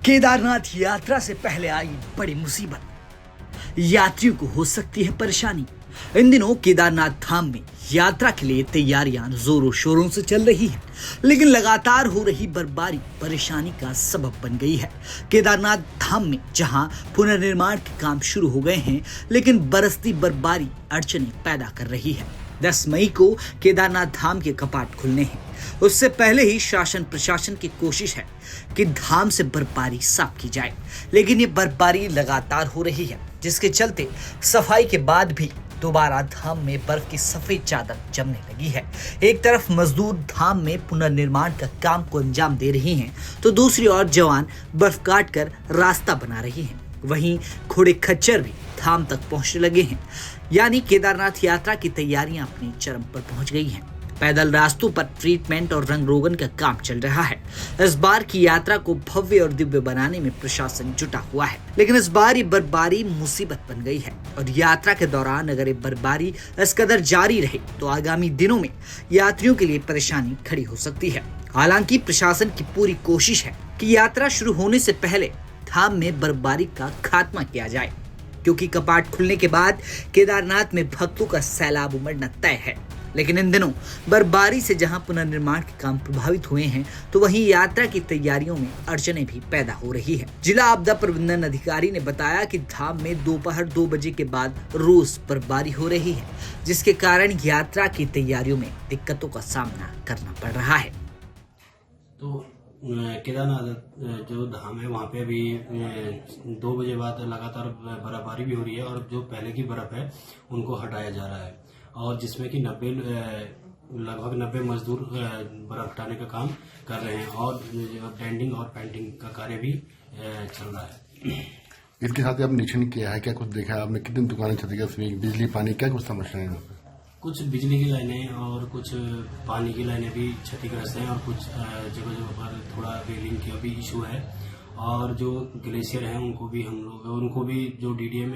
केदारनाथ यात्रा से पहले आई बड़ी मुसीबत, यात्रियों को हो सकती है परेशानी। इन दिनों केदारनाथ धाम में यात्रा के लिए तैयारियां जोरों शोरों से चल रही हैं, लेकिन लगातार हो रही बर्फबारी परेशानी का सबब बन गई है। केदारनाथ धाम में जहां पुनर्निर्माण के काम शुरू हो गए हैं, लेकिन बरसती बर्फबारी अड़चनें पैदा कर रही है। 10 मई को केदारनाथ धाम के कपाट खुलने हैं। उससे पहले ही शासन प्रशासन की कोशिश है कि धाम से बर्फबारी साफ की जाए, लेकिन ये बर्फबारी लगातार हो रही है, जिसके चलते सफाई के बाद भी दोबारा धाम में बर्फ की सफेद चादर जमने लगी है। एक तरफ मजदूर धाम में पुनर्निर्माण का काम को अंजाम दे रही हैं, तो दूसरी ओर जवान बर्फ काट कर रास्ता बना रही हैं। वहीं घोड़े खच्चर भी धाम तक पहुंचने लगे हैं, यानी केदारनाथ यात्रा की तैयारियां अपने चरम पर पहुंच गई हैं। पैदल रास्तों पर ट्रीटमेंट और रंग रोगन का काम चल रहा है। इस बार की यात्रा को भव्य और दिव्य बनाने में प्रशासन जुटा हुआ है, लेकिन इस बार ये बर्फबारी मुसीबत बन गई है और यात्रा के दौरान अगर ये बर्फबारी इस कदर जारी रहे तो आगामी दिनों में यात्रियों के लिए परेशानी खड़ी हो सकती है। हालांकि प्रशासन की पूरी कोशिश है कि यात्रा शुरू होने से पहले धाम में बर्फबारी का खात्मा किया जाए, क्योंकि कपाट खुलने के बाद केदारनाथ में भक्तों का सैलाब उमड़ना तय है। लेकिन इन दिनों बर्फबारी से जहां पुनर्निर्माण के काम प्रभावित हुए हैं, तो वहीं यात्रा की तैयारियों में अड़चनें भी पैदा हो रही है। जिला आपदा प्रबंधन अधिकारी ने बताया कि धाम में दोपहर 2 बजे के बाद रोज बर्फबारी हो रही है, जिसके कारण यात्रा की तैयारियों में दिक्कतों का सामना करना पड़ रहा है। तो केदारनाथ जो धाम है वहाँ पे अभी 2 बजे बाद लगातार बर्फबारी भी हो रही है और जो पहले की बर्फ है उनको हटाया जा रहा है, और जिसमें कि लगभग 90 मजदूर बर्फ हटाने का काम कर रहे हैं और ब्लेंडिंग और पेंटिंग का कार्य भी चल रहा है। इसके साथ ही आपने निरीक्षण किया है, क्या कुछ देखा है आपने? कितनी दुकानें क्षतिग्रस्त हुई, बिजली पानी क्या कुछ समस्या है? कुछ बिजली की लाइनें और कुछ पानी की लाइनें भी क्षतिग्रस्त हैं और कुछ जगह जगह पर थोड़ा रेलिंग का भी इशू है, और जो ग्लेशियर हैं उनको भी जो डीडीएम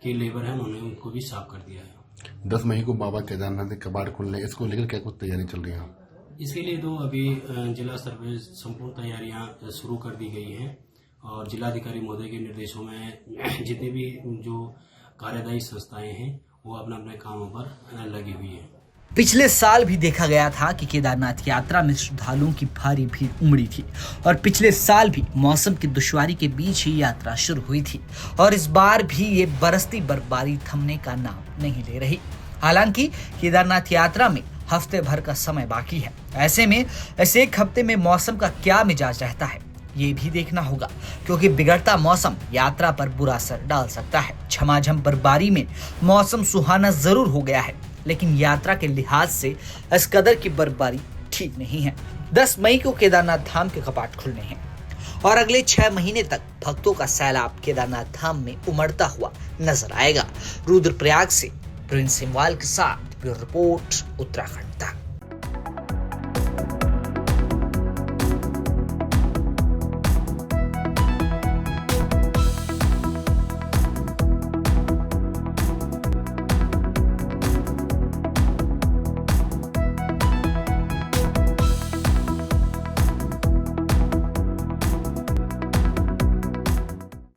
के लेबर हैं उन्होंने उनको भी साफ कर दिया है। 10 मई को बाबा केदारनाथ के कपाट खुलने, इसको लेकर क्या कुछ तैयारी चल रही है? इसके लिए तो अभी जिला स्तर पर संपूर्ण तैयारियां शुरू कर दी गई हैं और जिलाधिकारी महोदय के निर्देशों में जितनी भी जो कार्यदायी संस्थाएं हैं वो अपने अपने कामों पर लगी हुई है। पिछले साल भी देखा गया था कि केदारनाथ यात्रा में श्रद्धालुओं की भारी भीड़ उमड़ी थी और पिछले साल भी मौसम की दुश्वारी के बीच ही यात्रा शुरू हुई थी, और इस बार भी ये बरसती बर्फबारी थमने का नाम नहीं ले रही। हालांकि केदारनाथ यात्रा में हफ्ते भर का समय बाकी है। ऐसे में इस एक हफ्ते में मौसम का क्या मिजाज रहता है ये भी देखना होगा, क्योंकि बिगड़ता मौसम यात्रा पर बुरा असर डाल सकता है। झमाझम बर्फबारी में मौसम सुहाना जरूर हो गया है, लेकिन यात्रा के लिहाज से इस कदर की बर्फबारी ठीक नहीं है। 10 मई को केदारनाथ धाम के कपाट खुलने हैं और अगले 6 महीने तक भक्तों का सैलाब केदारनाथ धाम में उमड़ता हुआ नजर आएगा। रुद्रप्रयाग से प्रिंस सिमवाल के साथ ब्यूरो रिपोर्ट, उत्तराखंड।